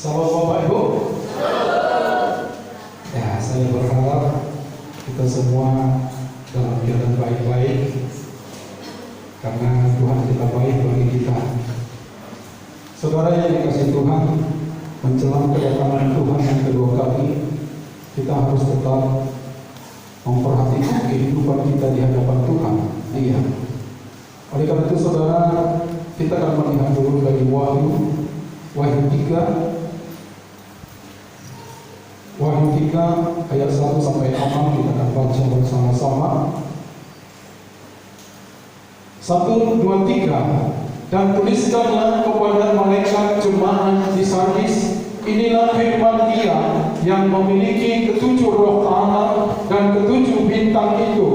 Salam Bapak Ibu. Ya, saya berharap kita semua dalam keadaan baik-baik karena Tuhan kita baik bagi kita. Saudara yang dikasihi Tuhan, menjelang kedatangan Tuhan yang kedua kali, kita harus tetap memperhatikan kehidupan kita di hadapan Tuhan. Iya. Oleh karena itu, saudara, kita akan melihat dulu dari Wahyu 3 ayat 1 sampai 6, kita akan baca bersama-sama. 1, 2, 3. Dan tuliskanlah kepada malaikat jemaat di Sardis, inilah firman Dia yang memiliki ketujuh roh Allah dan ketujuh bintang itu.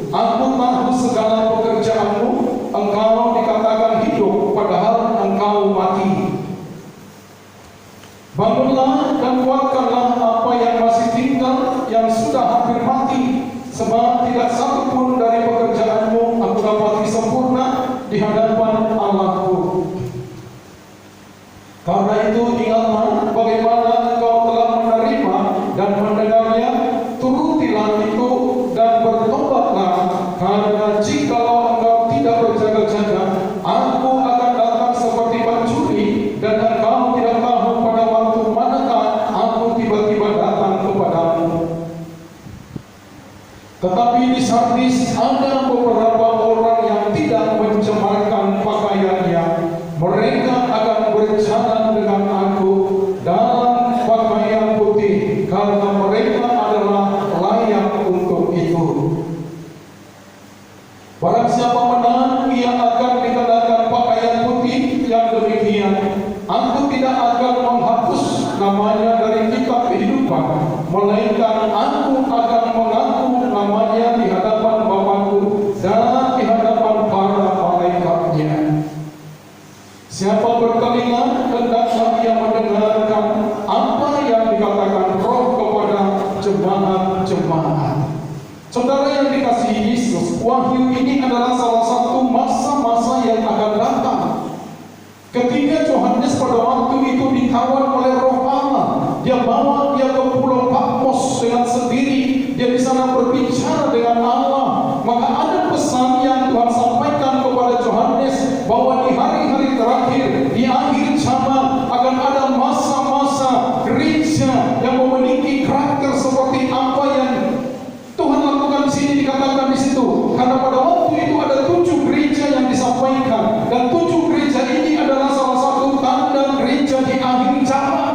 Aku tahu segala pekerjaanmu, engkau dikatakan hidup padahal engkau mati. Bangunlah dan kuatkanlah apa yang masih tinggal, yang sudah hampir mati, sebab tidak satu pun dari pekerjaanmu aku dapati sempurna di hadapan Allahku. Karena itu ingatlah bagaimana engkau telah menerima dan mendengarnya, turutilah itu dan bertobatlah, karena jikalau engkau tidak berjaga-jaga, aku akan datang seperti pencuri, dan engkau tidak tahu pada waktu manakah aku tiba-tiba datang kepadamu. Tetapi di Sardis ada beberapa orang yang tidak mencemarkan pakaiannya. Mereka akan berjalan dengan aku dalam pakaian putih, karena mereka adalah layak untuk itu. Barang siapa menang, ia akan dikenakan pakaian putih yang demikian. Aku tidak akan menghapus namanya dari kitab kehidupan, melainkan aku akan mengaku namanya di hadapan Bapa-Ku dan di hadapan para malaikatnya. Siapa bertelinga, hendaklah ia mendengarkan apa yang dikatakan Roh kepada jemaat-jemaat. Saudara yang dikasihi Yesus, Wahyu ini adalah salah satu masa-masa yang akan datang. Ketika Yohanes pada waktu itu ditawan oleh Roh Allah, dia bawa dia ke Pulau Patmos dengan sendiri. Dia di sana berbicara dengan Allah. Maka ada pesan yang Tuhan sampaikan kepada Yohanes bahwa di hari-hari terakhir, di akhir zaman akan ada masa-masa gereja yang memiliki karakter seperti apa yang Tuhan lakukan di sini, dikatakan di situ. Karena pada waktu itu ada 7 gereja yang disampaikan, dan 7 gereja ini adalah salah satu tanda gereja di akhir zaman.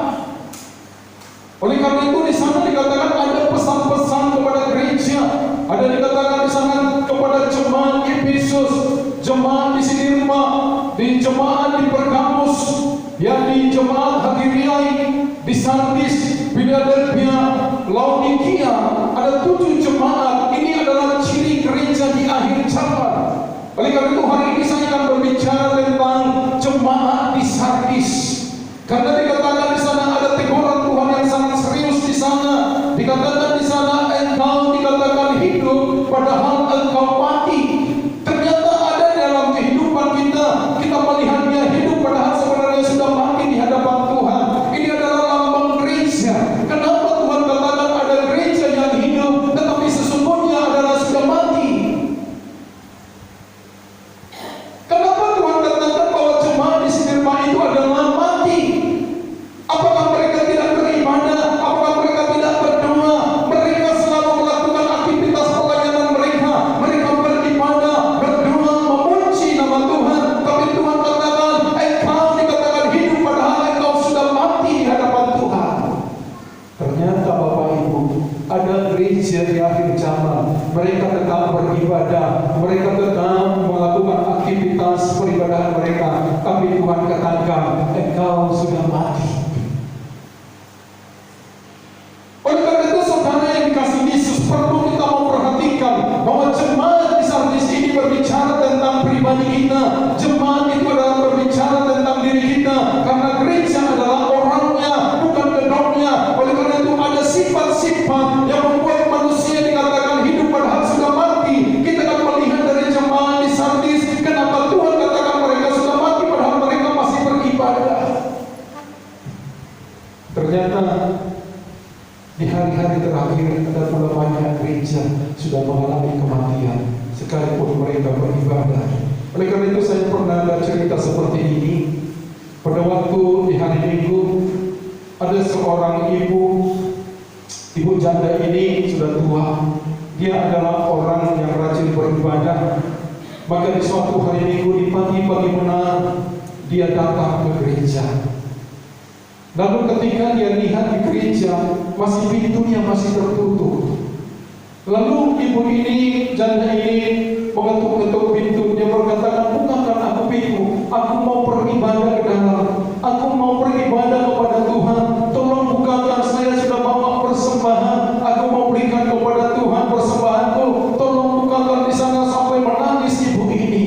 Oleh karena itu di sana dikatakan ada pesan-pesan kepada gereja. Ada dikatakan di sana kepada jemaat Efesus, jemaat di Smyrna, di jemaat di Pergamus, yang di jemaat Hadirai, di Sardis, Philadelphia, Laodikia. Ada 7 jemaat. Ini adalah ciri gereja di akhir zaman. Oleh karena itu hari ini saya akan berbicara tentang jemaat di Sardis. Karena dikatakan di sana ada teguran Tuhan yang sangat serius di sana. Dikatakan di sana engkau dikatakan hidup padahal engkau mati. Ternyata ada dalam kehidupan kita melihat dia hidup padahal sebenarnya sudah mati di hadapan Tuhan. Ini adalah lambang gereja. Kenapa Tuhan katakan ada gereja yang hidup tetapi sesungguhnya adalah sudah mati? Kenapa Tuhan katakan bahwa jemaat di Smyrna itu adalah mati? Apakah mereka tidak beribadah? Apakah mereka tidak berdoa? Mereka selalu melakukan aktivitas pelayanan mereka. Mereka beribadah, berdoa, memuji nama Tuhan. Tapi Tuhan katakan, engkau dikatakan hidup padahal engkau sudah mati di hadapan Tuhan. Ternyata Bapak Ibu, ada gereja di akhir zaman. Mereka tetap beribadah, mereka tetap melakukan aktivitas peribadahan mereka. Tapi Tuhan katakan, engkau sudah mati. Oleh karena itu, saudara yang dikasihi Yesus, perlu kita memperhatikan bahwa jemaat di Sardis ini berbicara tentang pribadi kita. Jemaat itu adalah berbicara tentang diri kita, karena gereja adalah orangnya, bukan gedungnya. Oleh karena itu ada sifat-sifat yang membuat manusia dikatakan hidup padahal sudah mati. Kita akan melihat dari jemaat di Sardis, kenapa Tuhan katakan mereka sudah mati padahal mereka masih beribadah. Ternyata di hari-hari terakhir ada pula banyak gereja sudah mengalami kematian sekalipun mereka beribadah. Oleh karena itu saya pernah ada cerita seperti ini. Pada waktu di hari Minggu ada seorang ibu janda ini sudah tua. Dia adalah orang yang rajin beribadah. Maka di suatu hari Minggu di pagi-pagi benar dia datang ke gereja. Lalu ketika dia lihat di gereja masih pintunya masih tertutup. Lalu ibu ini, janda ini mengetuk-ketuk pintu. Dia berkata, bukakan aku pintu. Aku mau beribadah ke dalam. Aku mau beribadah kepada Tuhan. Tolong bukakan, saya sudah bawa persembahan. Aku mau berikan kepada Tuhan persembahanku. Tolong bukakan di sana. Sampai menangis ibu ini.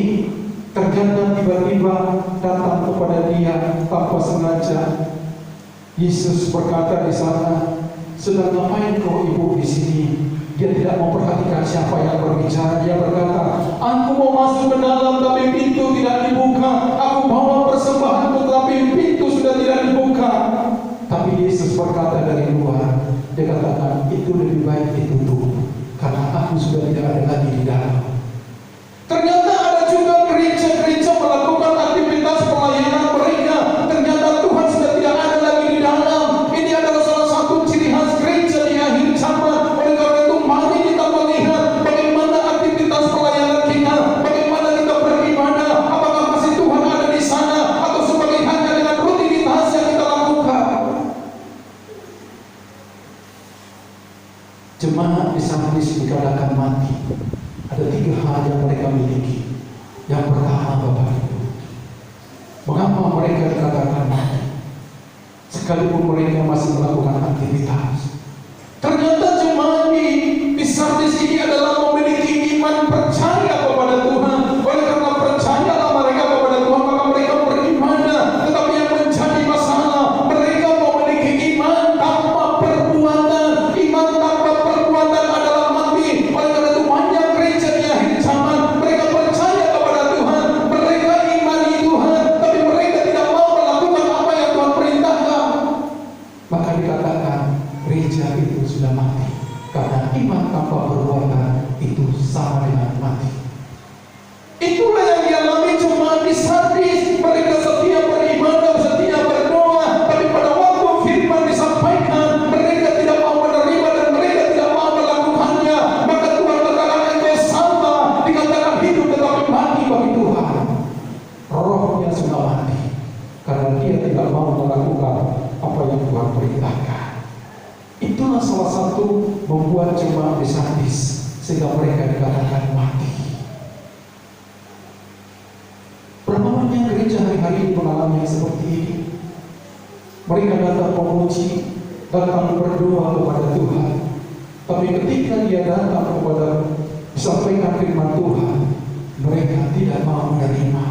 Ternyata tiba-tiba datang kepada dia tanpa sengaja. Yesus berkata di sana, sedang ngapain kau ibu di sini? Dia tidak memperhatikan siapa yang berbicara. Dia berkata, aku mau masuk ke dalam tapi pintu tidak dibuka. Aku bawa persembahanku tapi pintu sudah tidak dibuka. Tapi Yesus berkata dari luar, dia katakan, itu lebih baik ditutup karena aku sudah tidak ada lagi di dalam. Ternyata ada juga gereja-gereja melakukan aktivitas pelayanan mereka. Ternyata Tuhan sudah tidak ada lagi di dalam. Ini adalah salah satu ciri khas gereja di akhir zaman. Oleh karena itu mari kita melihat bagaimana aktivitas pelayanan kita, bagaimana kita beribadah. Apakah masih Tuhan ada di sana atau sebagai hanya dengan rutinitas yang kita lakukan? Jemaat di sana dikatakan mati. Ada 3 hal yang mereka miliki. Yang pertama, Bapak Ibu, mengapa mereka dikatakan mati sekalipun mereka masih melakukan aktivitas? Ternyata jemaat di Sardis ini adalah memiliki iman percaya kepada Tuhan. Oleh karena percayalah mereka kepada Tuhan, maka mereka beribadah. Tetapi yang menjadi masalah, mereka memiliki iman tanpa perbuatan. Iman tanpa perbuatan adalah mati. Oleh karena itu banyak gereja di akhir zaman, mereka percaya kepada Tuhan, mereka imani Tuhan, tapi mereka tidak mau melakukan apa yang Tuhan perintahkan. Maka dikatakan gereja itu sudah mati. Karena iman tanpa perbuatan itu sama dengan mati. Itulah yang dialami jemaat di Sardis. Mereka setia beribadah, setia berdoa, tapi pada waktu firman disampaikan, mereka tidak mau menerima dan mereka tidak mau melakukannya. Maka Tuhan katakan engkau sama, dikatakan hidup tetapi mati bagi Tuhan. Rohnya sudah mati karena dia tidak mau melakukan apa yang Tuhan perintahkan. Itulah salah satu membuat jemaat di Sardis sehingga mereka dikatakan mati. Berapa banyak gereja hari-hari ini mengalami yang seperti ini? Mereka datang memuji, datang berdoa kepada Tuhan, tapi ketika dia datang kepada disampaikan firman Tuhan, mereka tidak mau menerima.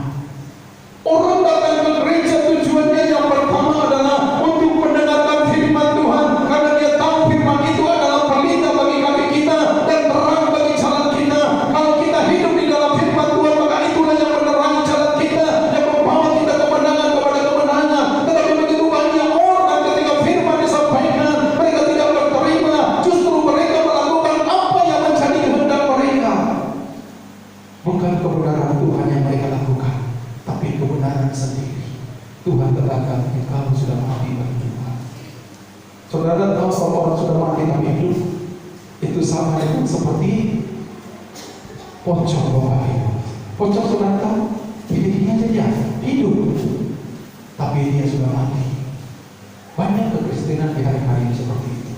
Orang datang ke gereja tujuannya yang pertama adalah untuk mendengarkan firman Tuhan, karena dia tahu firman itu adalah pelita bagi kaki kita dan terang bagi jalan kita. Kalau kita hidup di dalam firman Tuhan, maka itulah yang menerangi jalan kita, yang membawa kita kemenangan kepada kemenangan. Tetapi begitu banyak orang ketika firman disampaikan, mereka tidak menerima. Justru mereka melakukan apa yang menjadi kehendak mereka. Bukan kebenaran Tuhan yang mereka lakukan, tapi kebenaran sendiri. Tuhan katakan engkau sudah mati bagi Tuhan. Saudara tahu kalau orang sudah mati tapi hidup, itu sama dengan seperti pocong, Bapak Ibu. Pocong sudah tahu dirinya saja hidup, tapi dia sudah mati. Banyak kekristenan di hari-hari ini seperti itu.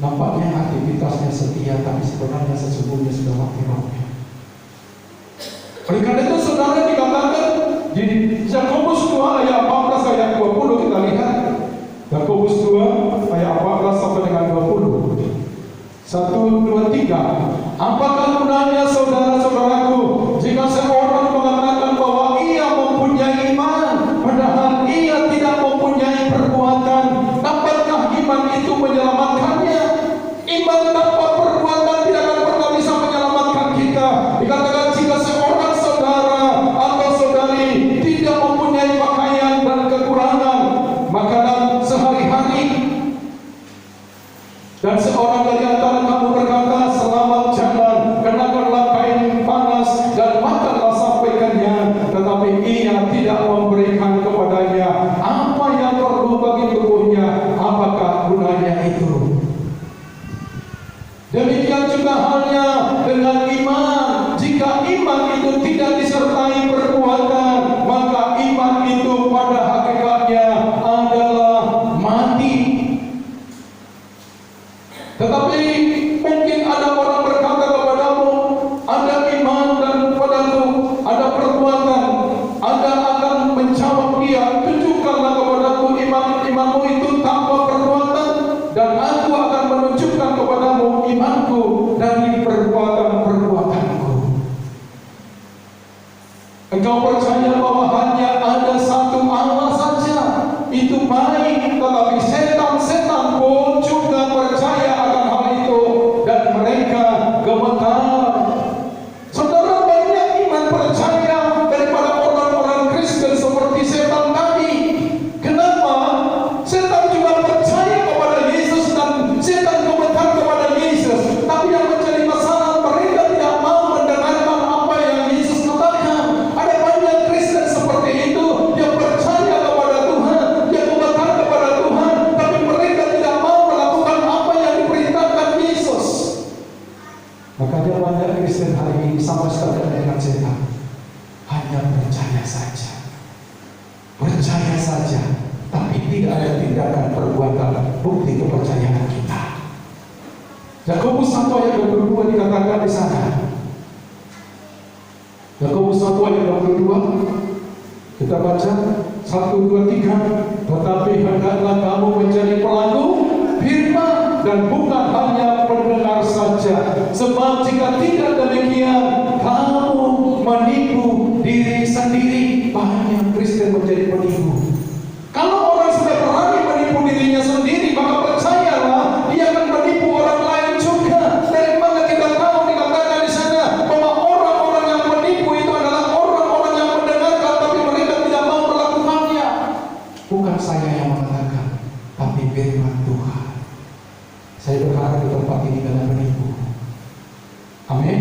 Nampaknya aktivitasnya setia, tapi sebenarnya sesungguhnya sudah mati rohnya. Oleh karena itu saudara dikatakan di Yakobus 2 ayat 14 ayat 20 kita lihat. Yakobus 2 ayat 14 sampai dengan 20. 1, 2, 3. Apakah gunanya saudara-saudaraku jika seorang mengatakan bahwa ia mempunyai iman padahal ia tidak mempunyai perbuatan? Dapatkah iman itu menyelamatkannya? Iman tanpa perbuatan tidak akan pernah bisa menyelamatkan kita. Dikatakan jika seorang saudara atau saudari tidak mempunyai pakaian dan kekurangan, makanan sehari-hari Dan seorang dari antara kamu berkata, selamat jalan, kenakanlah kain panas dan makanlah sampai kenyang. Tetapi ia tidak memberikan kepadanya apa yang perlu bagi tubuhnya. Apakah gunanya itu? Demikian juga halnya dengan iman. Jika iman itu tidak disertai perbuatan, maka iman itu pada hakikatnya adalah mati. Tetapi mungkin ada orang berkata kepadamu, ada iman dan padaku ada perbuatan. Anda akan menjawab dia, tunjukkanlah kepadaku imanmu itu tanpa perbuatan, dan aku akan menunjukkan kepadamu imanku dari perbuatan-perbuatanku. Engkau percaya bahwa hanya ada satu Allah saja, itu baik, tetapi setan-setan pun juga percaya akan hal itu, dan mereka gemetar. Saudara, banyak iman percaya daripada orang-orang Kristen seperti setan tadi. Kenapa? Setan juga percaya kepada Yesus dan setan gemetar kepada Yesus. Tapi yang menjadi masalah, mereka tidak mau mendengarkan apa yang Yesus katakan. Ada banyak Kristen seperti itu yang percaya kepada Tuhan, yang gemetar kepada Tuhan, tapi mereka tidak mau melakukan apa yang diperintahkan Yesus. Makanya banyak Kristen hari ini sama sekali dengan setan, hanya percaya saja, percaya saja, tapi tidak ada tindakan perbuatan bukti kepercayaan kita. Yakobus 1 ayat 22 dikatakan di sana. Yakobus 1 ayat 22 kita baca 1, 2, 3. Tetapi hendaklah kamu menjadi pelaku firman dan bukan hanya pendengar saja. Sebab jika tidak demikian, kamu menipu diri sendiri. Banyak Kristen menjadi penipu. Kalau orang sudah berani menipu dirinya sendiri, maka percayalah dia akan menipu orang lain juga. Dari mana kita tahu dikatakan di sana bahwa orang-orang yang menipu itu adalah orang-orang yang mendengarkan tapi mereka tidak mau melakukannya. Bukan saya yang mengatakan, tapi firman Tuhan. Saya berharap di tempat ini kalian menipu. Amin.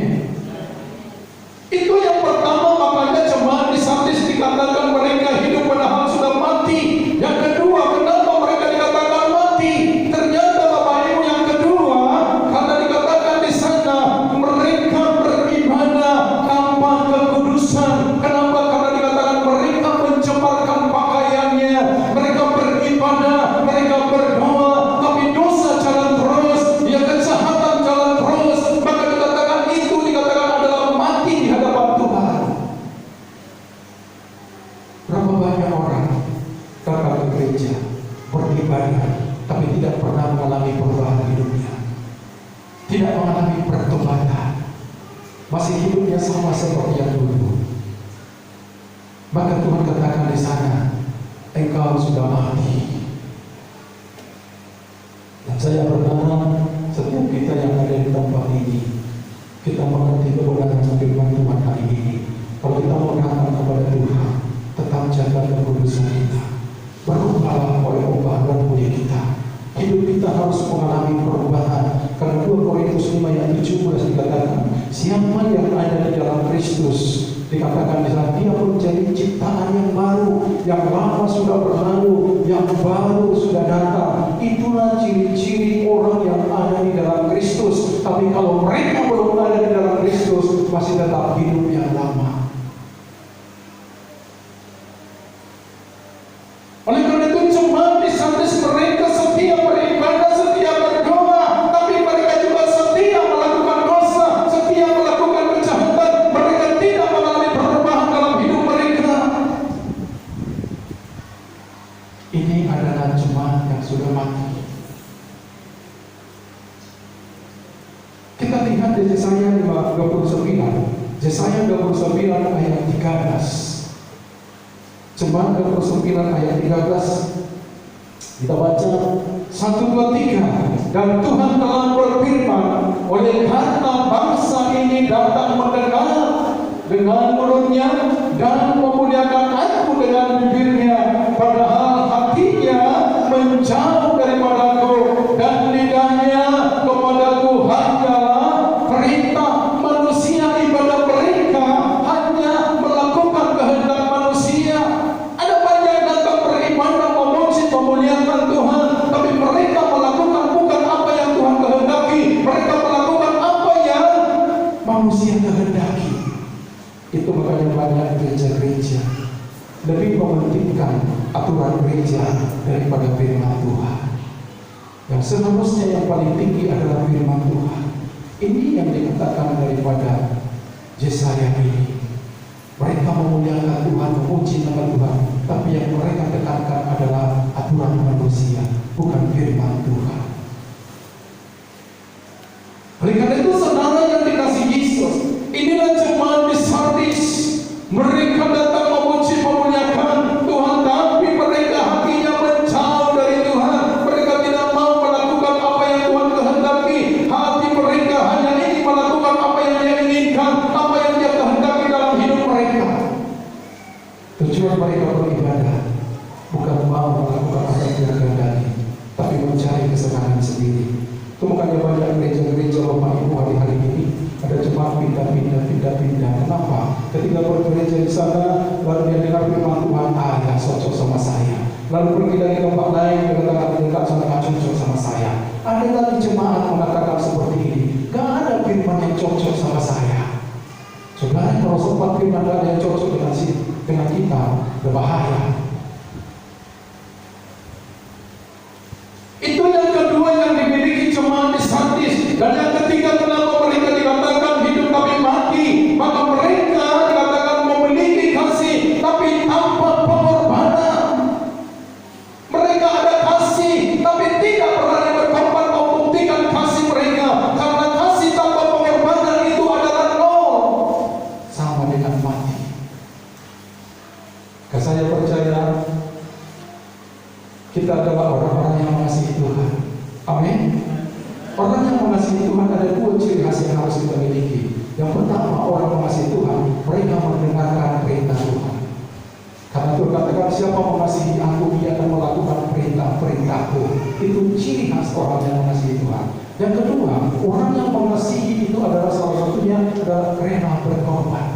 Itu yang pertama, makanya jemaat di Sardis dikatakan mereka hidup padahal sudah mati. Yang kedua, kenapa mereka dikatakan mati? Ternyata Bapak Ibu, yang kedua, karena dikatakan di sana mereka beribadah tanpa kekudusan. Kenapa? Karena dikatakan mereka mencemarkan pakaiannya, mereka beribadah, mereka berdoa, tapi dosa jalan terus, ya kejahatan jalan terus. Maka dikatakan itu adalah mati di hadapan Tuhan. Berapa banyak orang datang ke gereja, beribadah, tapi tidak pernah mengalami perubahan hidupnya, tidak mengalami pertobatan, masih hidupnya sama seperti yang dulu. Maka Tuhan katakan di sana, engkau sudah mati. Dan saya berharap setiap kita yang ada di tempat ini, kita mengerti kebenaran firman Tuhan hari ini. Kalau kita mengatakan kepada Tuhan, tetap jaga kekudusan kita, berubahlah oleh perubahan punya kita. Hidup kita harus mengalami perubahan. Karena 2 Korintus 5 ayat 17 dikatakan, siapa yang ada di dalam Kristus, dikatakan di sana dia menjadi ciptaan yang baru, yang lama sudah berlalu, yang baru sudah datang. Itulah ciri-ciri orang yang ada di dalam Kristus. Tapi kalau mereka belum ada di dalam Kristus, masih tetap hidup yang lama. Oleh karena itu jemaat di Sardis mereka setia beribadah, setia berdoa, tapi mereka juga setia melakukan dosa, setia melakukan kejahatan. Mereka tidak mengalami perubahan dalam hidup mereka. Ini adalah jemaat yang sudah mati. Kita lihat di Yesaya 29, Yesaya 29 ayat 13. Jemaat 29 ayat 13 kita baca 1, 2, 3. Dan Tuhan telah berfirman, oleh karena bangsa ini datang mendengar dengan mulutnya dan memuliakan aku dengan bibirnya, padahal hatinya menjauh daripadaku dan lidahnya mementingkan aturan gereja daripada firman Tuhan. Yang seharusnya yang paling tinggi adalah firman Tuhan. Ini yang dikatakan daripada Yesaya ini. Mereka memuliakan Tuhan, memuji nama Tuhan, tapi yang mereka tekankan adalah aturan manusia, bukan firman Tuhan. Oleh karena itu, saudara yang dikasih Yesus, inilah jemaat di Sardis. Mereka datang memuji, memuliakan Tuhan, tapi mereka hatinya menjauh dari Tuhan. Mereka tidak mau melakukan apa yang Tuhan kehendaki. Hati mereka hanya ingin melakukan apa yang Dia inginkan, apa yang Dia kehendaki dalam hidup mereka. Tujuan mereka beribadah bukan mau melakukan apa yang Dia kehendaki, tapi mencari kesenangan sendiri. Itu makanya banyak gereja-gereja Bapak Ibu hari-hari ini ada jemaat pindah-pindah. Kenapa? Ketika bergereja di sana, lalu dia dengar firman Tuhan, yang cocok sama saya. Lalu pergi dari tempat lain, dia katakan dekat sana gak cocok sama saya. Ada lagi jemaat mengatakan seperti ini, gak ada firman yang cocok sama saya. Sebenarnya kalau sempat firman gak ada yang cocok dengan kita, berbahaya. Itu yang kedua yang dimiliki jemaat di Sardis. Dan yang ketiga, kenapa mereka dikatakan hidup tapi mati? Maka mereka dikatakan memiliki kasih tapi tanpa pengorbanan. Mereka ada kasih tapi tidak berani berkorban membuktikan kasih mereka. Karena kasih tanpa pengorbanan itu adalah nol, sama dengan mati. Saya percaya kita adalah orang-orang yang mengasihi Tuhan. Amin. Orang yang mengasihi Tuhan ada dua ciri khas yang harus kita miliki. Yang pertama, orang mengasihi Tuhan, mereka mendengarkan perintah Tuhan. Karena Tuhan katakan, siapa mengasihi aku, dia akan melakukan perintah-perintahku. Itu ciri khas orang yang mengasihi Tuhan. Yang kedua, orang yang mengasihi itu adalah salah satunya adalah rela berkorban.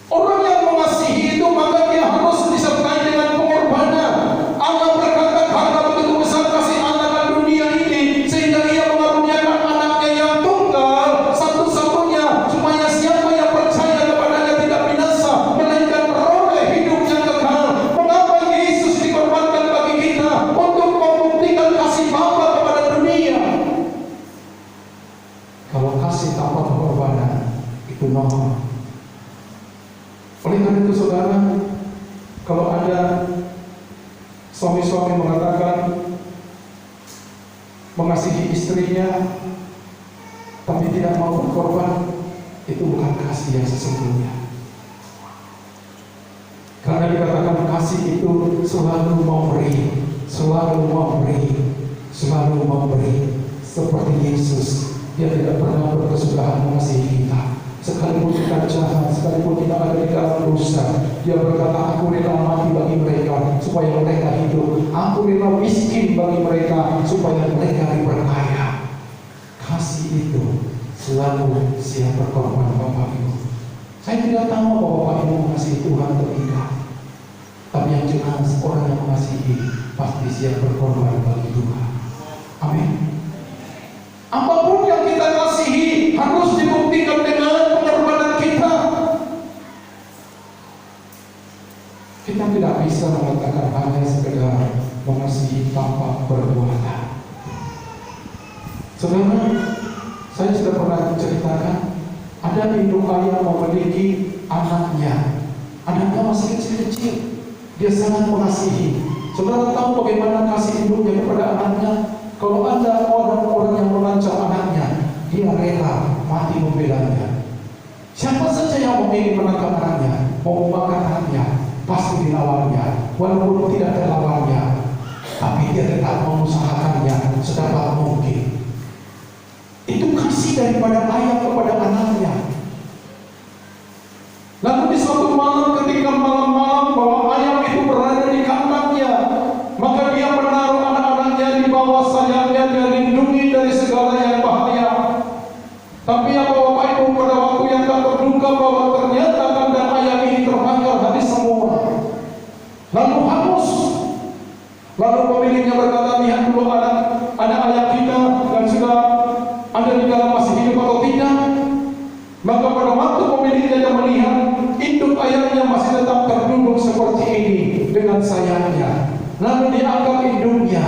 Orang yang mengasihi itu maka dia harus disertai dengan pengorbanan. Allah berkata, karena begitu besar kasih Allah ke dunia ini, sehingga Ia mengaruniakan anaknya yang tunggal satu-satunya, supaya siapa yang percaya kepadanya tidak binasa, melainkan beroleh hidup yang kekal. Mengapa Yesus dikorbankan bagi kita? Untuk membuktikan kasih Bapa kepada dunia. Kalau kasih tanpa pengorbanan itu normal. Oleh karena itu, saudara, kalau ada suami-suami mengatakan mengasihi istrinya tapi tidak mau berkorban, itu bukan kasih yang sesungguhnya. Karena dikatakan kasih itu selalu memberi, selalu memberi, selalu memberi. Seperti Yesus, Dia tidak pernah berkesudahan mengasihi kita. Sekalipun kita jahat, sekalipun kita ada di dalam dosa, Dia berkata, aku rela mati bagi mereka supaya mereka hidup. Aku rela miskin bagi mereka supaya mereka diperkaya. Kasih itu selalu siap berkorban, Bapak Ibu. Saya tidak tahu bahwa Bapak Ibu mengasihi Tuhan atau tidak, tapi yang jelas orang yang mengasihi pasti siap berkorban bagi Tuhan. Amin. Apapun yang kita kasihi harus dibuktikan dengan pengorbanan kita. Kita tidak bisa mengatakan hanya sekedar mengasihi tanpa perbuatan. Saudara, saya sudah pernah ceritakan, ada induk ayam memiliki anaknya. Anaknya masih kecil-kecil, dia sangat mengasihi. Saudara tahu bagaimana kasih induknya kepada anaknya? Kalau ada orang-orang yang mengancam anaknya, dia rela mati membelanya. Siapa saja yang ingin menangkap anaknya, mau membakar anaknya, pasti dilawannya, walaupun tidak terlawannya, tapi dia tetap mengusahakannya sedapat mungkin. Itu kasih daripada ayah kepada anaknya. Lalu di suatu malam, ketika malam-malam bahwa ayam itu berada di kandangnya, maka dia menaruh anak-anaknya di bawah sayapnya, dia lindungi dari segala yang bahaya. Tapi apa Bapak Ibu, pada waktu yang tak terduga bahwa ternyata kandang ayam ini terbakar habis semua, lalu hangus. Lalu pemiliknya berkata, lihat dulu anak ayam kita yang sudah ada di dalam masih hidup atau tidak. Maka pada waktu pemiliknya melihat induk ayamnya masih tetap dan sayangnya, lalu dianggap induknya,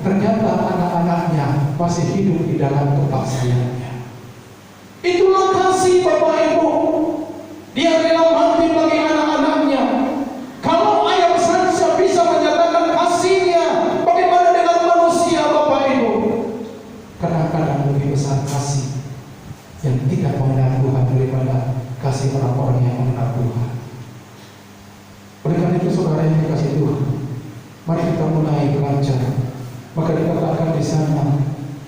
ternyata anak-anaknya masih hidup di dalam tempat sayangnya. Itulah kasih Bapak Ibu. Dia rela mati bagi anak-anaknya. Kalau ayam saja bisa menyatakan kasihnya, bagaimana dengan manusia Bapak Ibu? Kadang-kadang lebih besar kasih yang tidak mengenal Tuhan daripada kasih orang-orang yang mengenal Tuhan. Oleh karena itu saudara yang dikasihi Tuhan, mari kita mulai belajar. Maka dikatakan di sana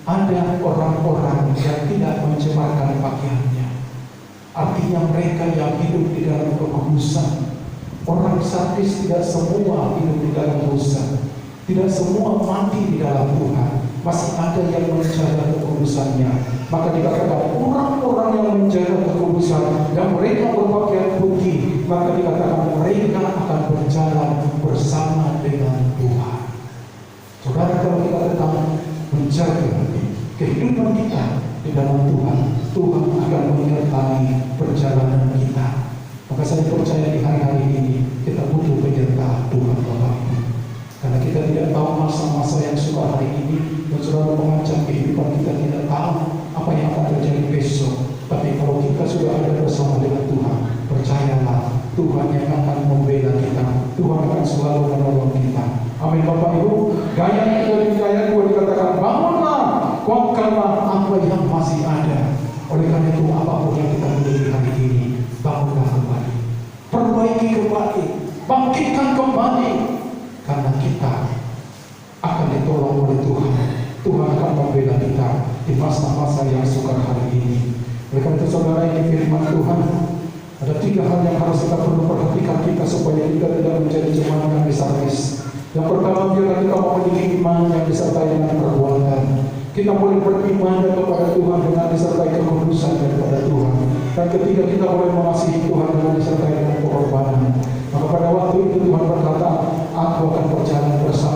ada orang-orang yang tidak mencemarkan pakaiannya. Artinya mereka yang hidup di dalam kekudusan. Orang sadis tidak semua hidup di dalam dosa, tidak semua mati di dalam Tuhan. Masih ada yang menjaga kekudusannya. Maka dikatakan orang-orang yang menjaga kekudusan, yang mereka berpakaian putih, maka dikatakan mereka akan berjalan bersama dengan Tuhan. Saudara, kalau kita tetap menjaga kehidupan kita di dalam Tuhan, Tuhan akan menyertai perjalanan kita. Maka saya percaya di hari-hari ini kita butuh penyertaan Tuhan Bapak Ibu. Karena kita tidak tahu masa-masa yang suka hari ini, dan saudara mengancam kehidupan kita tidak tahu apa yang akan terjadi besok. Tapi kalau kita sudah ada bersama dengan Tuhan, percayalah Tuhan yang akan membela kita, Tuhan akan selalu menolong kita. Amin Bapak Ibu. Gaya kita di ayat 2 dikatakan, bangunlah, kuatkanlah apa yang masih ada. Oleh karena itu apapun yang kita miliki hari ini, bangunlah kembali, perbaiki kembali, bangkitkan kembali, karena kita akan ditolong oleh Tuhan. Tuhan akan membela kita di masa-masa yang sukar hari ini. Oleh karena itu saudara, ini firman Tuhan. Ada 3 hal yang harus kita perlu perhatikan kita supaya kita tidak menjadi jemaat yang disaris. Yang pertama, biarlah kita memiliki iman yang disertai dengan perbuatan. Kita boleh beriman kepada Tuhan dengan disertai kekudusan daripada Tuhan. Dan ketiga, kita boleh mengasihi Tuhan dengan disertai dengan pengorbanan. Maka pada waktu itu Tuhan berkata, aku akan berjalan bersama